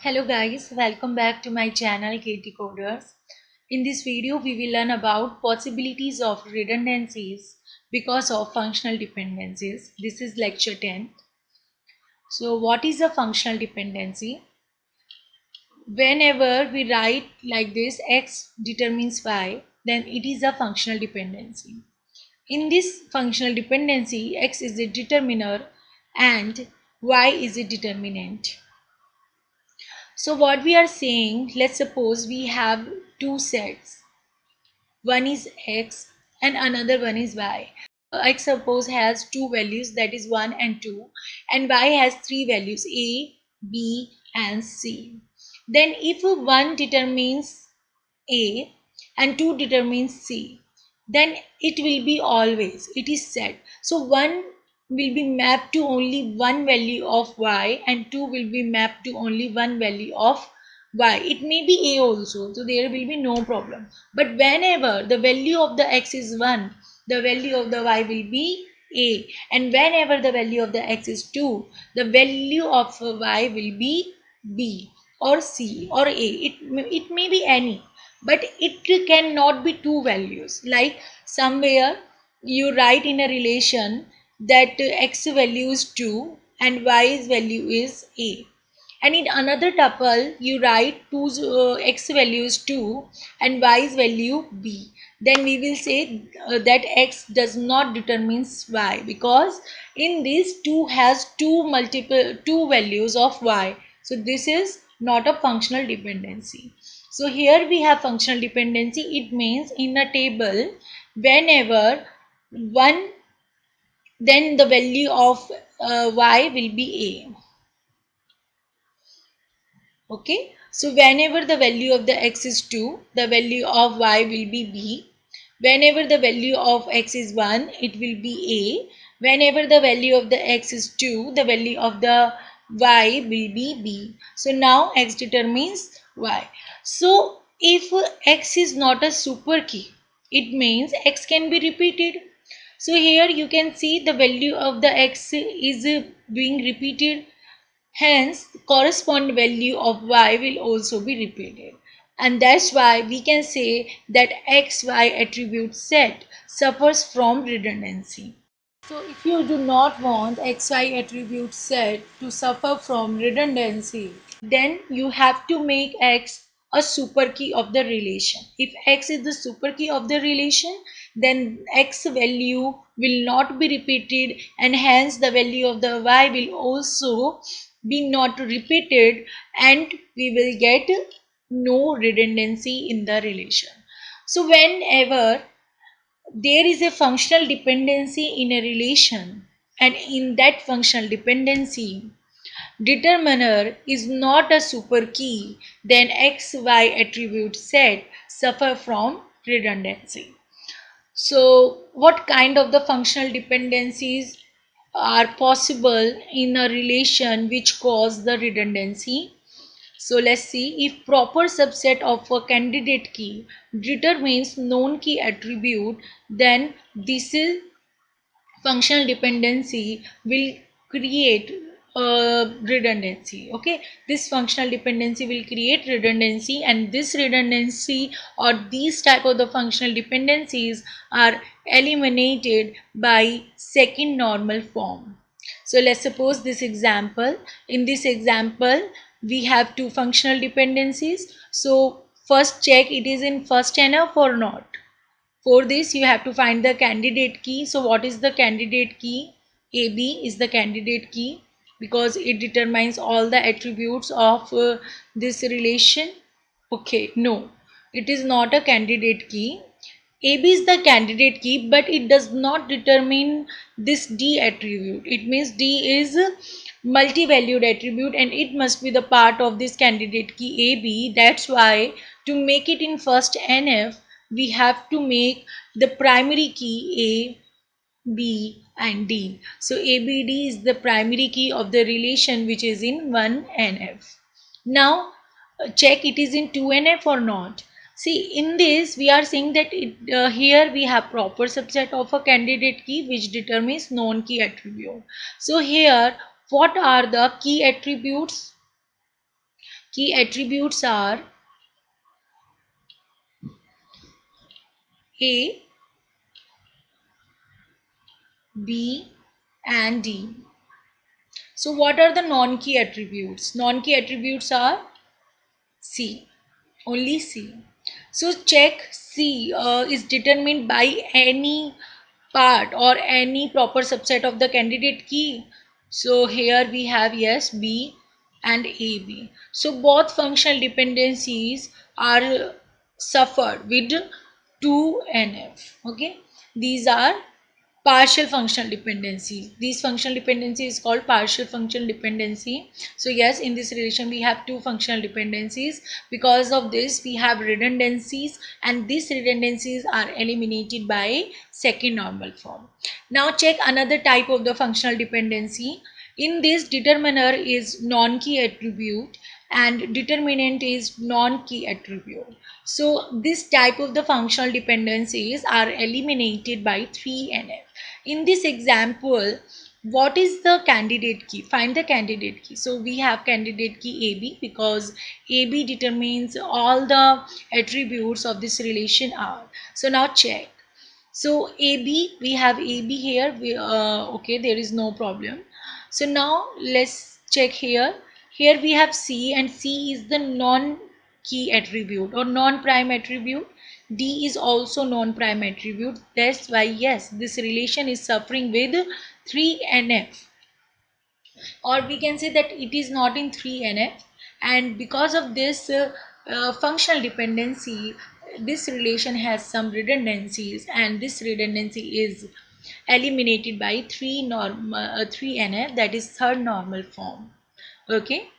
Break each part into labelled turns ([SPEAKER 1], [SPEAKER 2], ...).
[SPEAKER 1] Hello guys, welcome back to my channel KT Coders. In this video, we will learn about possibilities of redundancies because of functional dependencies. This is lecture 10. So what is a functional dependency? Whenever we write like this, X determines Y, then it is a functional dependency. In this functional dependency, X is a determiner and Y is a determinant. So what we are saying, let's suppose we have two sets. One is X and another one is Y. X suppose has two values, that is 1 and 2, and Y has three values A, B and C. Then if one determines A and 2 determines C, then it will be always, it is set. So 1 will be mapped to only one value of Y and 2 will be mapped to only one value of Y. It may be A also, so there will be no problem. But whenever the value of the X is 1, the value of the Y will be A, and whenever the value of the X is 2, the value of Y will be B or C or A. It may be any, but it cannot be two values. Like somewhere you write in a relation that X value is 2 and Y's value is A, and in another tuple you write 2 X value is 2 and Y's value B, then we will say that X does not determines Y, because in this 2 has two values of Y. So this is not a functional dependency. So here we have functional dependency. It means in a table, whenever one, then the value of Y will be A. Okay, so whenever the value of the X is 2, the value of Y will be B. Whenever the value of X is 1, it will be A. Whenever the value of the X is 2, the value of the Y will be B. So now X determines Y. So if X is not a super key, it means X can be repeated. So here you can see the value of the X is being repeated. Hence, the corresponding value of Y will also be repeated. And that's why we can say that XY attribute set suffers from redundancy. So if you do not want XY attribute set to suffer from redundancy, then you have to make X a super key of the relation. If X is the super key of the relation, then X value will not be repeated, and hence the value of the Y will also be not repeated, and we will get no redundancy in the relation. So whenever there is a functional dependency in a relation, and in that functional dependency determiner is not a super key, then XY attribute set suffer from redundancy. So what kind of the functional dependencies are possible in a relation which cause the redundancy? So let's see, if proper subset of a candidate key determines known key attribute, then this is functional dependency will create redundancy. Okay, this functional dependency will create redundancy, and this redundancy or these type of the functional dependencies are eliminated by second normal form. So let's suppose this example. In this example we have two functional dependencies. So first check it is in first NF or not. For this you have to find the candidate key. So what is the candidate key? AB is the candidate key because it determines all the attributes of this relation. Okay, no, it is not a candidate key. AB is the candidate key, but it does not determine this D attribute. It means D is multi-valued attribute and it must be the part of this candidate key AB. That's why to make it in first NF, we have to make the primary key A, B and D. So ABD is the primary key of the relation which is in 1NF. Now check it is in 2NF or not. See, in this we are saying that here we have proper subset of a candidate key which determines known key attribute. So here what are the key attributes? Key attributes are A, B and D. So what are the non-key attributes? Non-key attributes are C, only C. So check C is determined by any part or any proper subset of the candidate key. So here we have yes, B and AB. So both functional dependencies are suffered with 2NF. Okay, these are partial functional dependency. These functional dependency is called partial functional dependency. So yes, in this relation we have two functional dependencies. Because of this we have redundancies, and these redundancies are eliminated by second normal form. Now check another type of the functional dependency. In this, determiner is non-key attribute and determinant is non-key attribute. So this type of the functional dependencies are eliminated by 3NF. In this example, what is the candidate key? Find the candidate key. So we have candidate key AB because AB determines all the attributes of this relation R. So now check. So AB, we have AB here. Okay, there is no problem. So now let's check here. Here we have C, and C is the non-key attribute or non-prime attribute. D is also non-prime attribute. That's why yes, this relation is suffering with 3NF, or we can say that it is not in 3NF, and because of this functional dependency, this relation has some redundancies, and this redundancy is eliminated by 3NF, that is third normal form. Okay,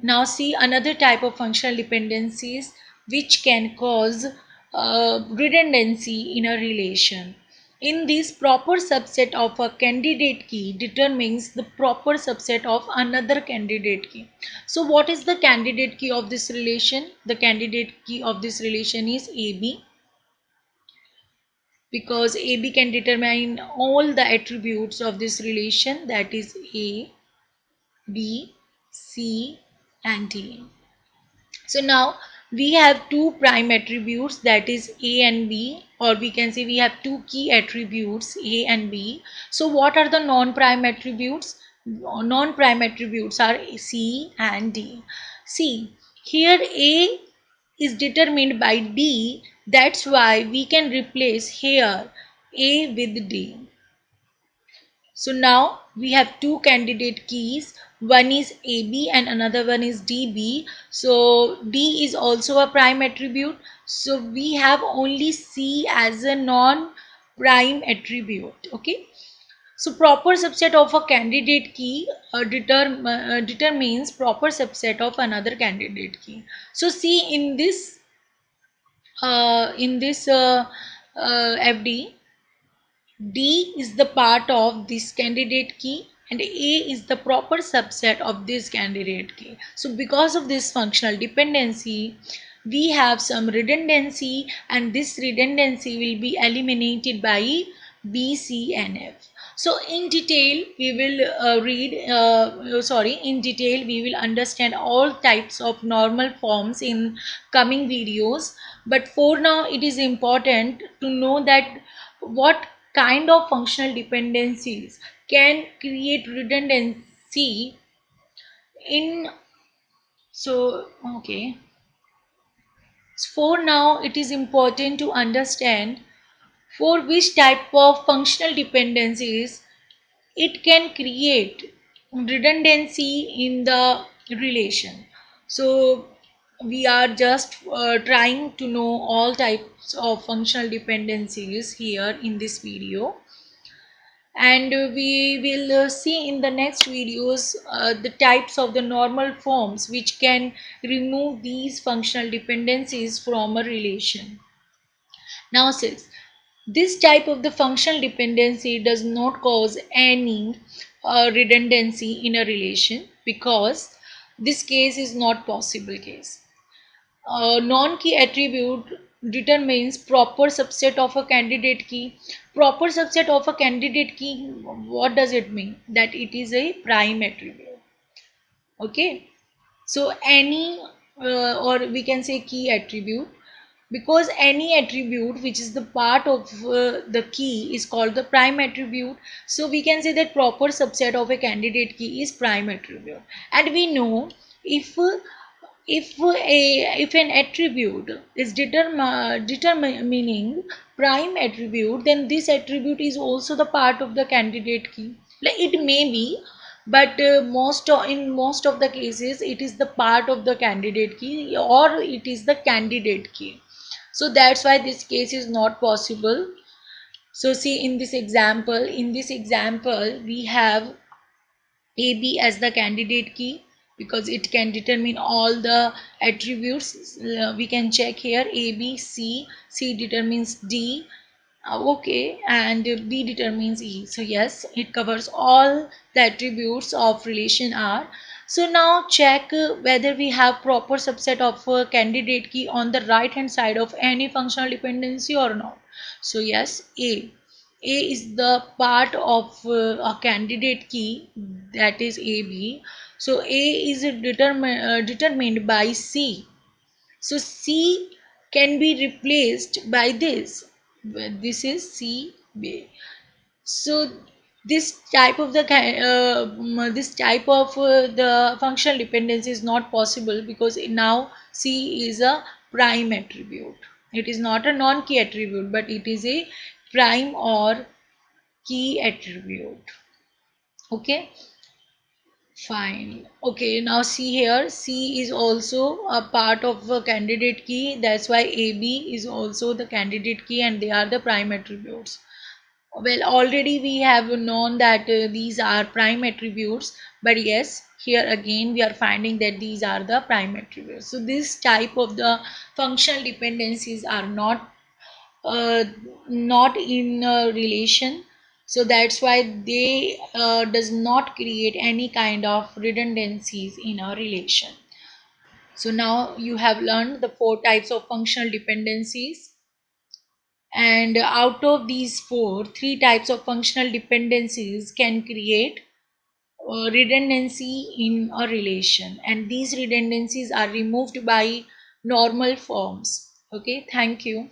[SPEAKER 1] now see another type of functional dependencies which can cause redundancy in a relation. In this, proper subset of a candidate key determines the proper subset of another candidate key. So what is the candidate key of this relation? The candidate key of this relation is AB, because AB can determine all the attributes of this relation, that is A, B, C and D. So now we have two prime attributes, that is A and B, or we can say we have two key attributes A and B. So what are the non-prime attributes? Non-prime attributes are C and D. See, here A is determined by D, that's why we can replace here A with D. So now we have two candidate keys, one is AB and another one is DB. So D is also a prime attribute. So we have only C as a non-prime attribute. Okay. So proper subset of a candidate key determines proper subset of another candidate key. So see in this FD, D is the part of this candidate key and A is the proper subset of this candidate key. So because of this functional dependency, we have some redundancy, and this redundancy will be eliminated by B, C and F. So in detail we will in detail we will understand all types of normal forms in coming videos. But for now it is important to know that what kind of functional dependencies can create redundancy in. So okay, for now it is important to understand for which type of functional dependencies it can create redundancy in the relation. So we are just trying to know all types of functional dependencies here in this video, and we will see in the next videos the types of the normal forms which can remove these functional dependencies from a relation. Now since this type of the functional dependency does not cause any redundancy in a relation, because this case is not possible case. Non-key attribute determines proper subset of a candidate key. Proper subset of a candidate key, what does it mean? That it is a prime attribute. Okay. So any or we can say key attribute, because any attribute which is the part of the key is called the prime attribute. So we can say that proper subset of a candidate key is prime attribute. And we know if if an attribute is determining prime attribute, then this attribute is also the part of the candidate key. Like it may be, but in most of the cases it is the part of the candidate key, or it is the candidate key. So that's why this case is not possible. So see, in this example we have AB as the candidate key because it can determine all the attributes. We can check here A, B, C. C determines D. Okay, and B determines E. So yes, it covers all the attributes of relation R. So now check whether we have proper subset of candidate key on the right hand side of any functional dependency or not. So yes, A is the part of a candidate key, that is AB. So A is determined by C. So C can be replaced by this. This is C B. So this type of this type of the functional dependency is not possible because now C is a prime attribute. It is not a non-key attribute, but it is a prime or key attribute. Okay, fine. Okay, now see here, C is also a part of a candidate key. That's why AB is also the candidate key and they are the prime attributes. Well, already we have known that these are prime attributes, but yes, here again we are finding that these are the prime attributes. So this type of the functional dependencies are uh, not in a relation, so that's why they does not create any kind of redundancies in a relation. So now you have learned the four types of functional dependencies, and out of these four, three types of functional dependencies can create redundancy in a relation, and these redundancies are removed by normal forms. Okay, thank you.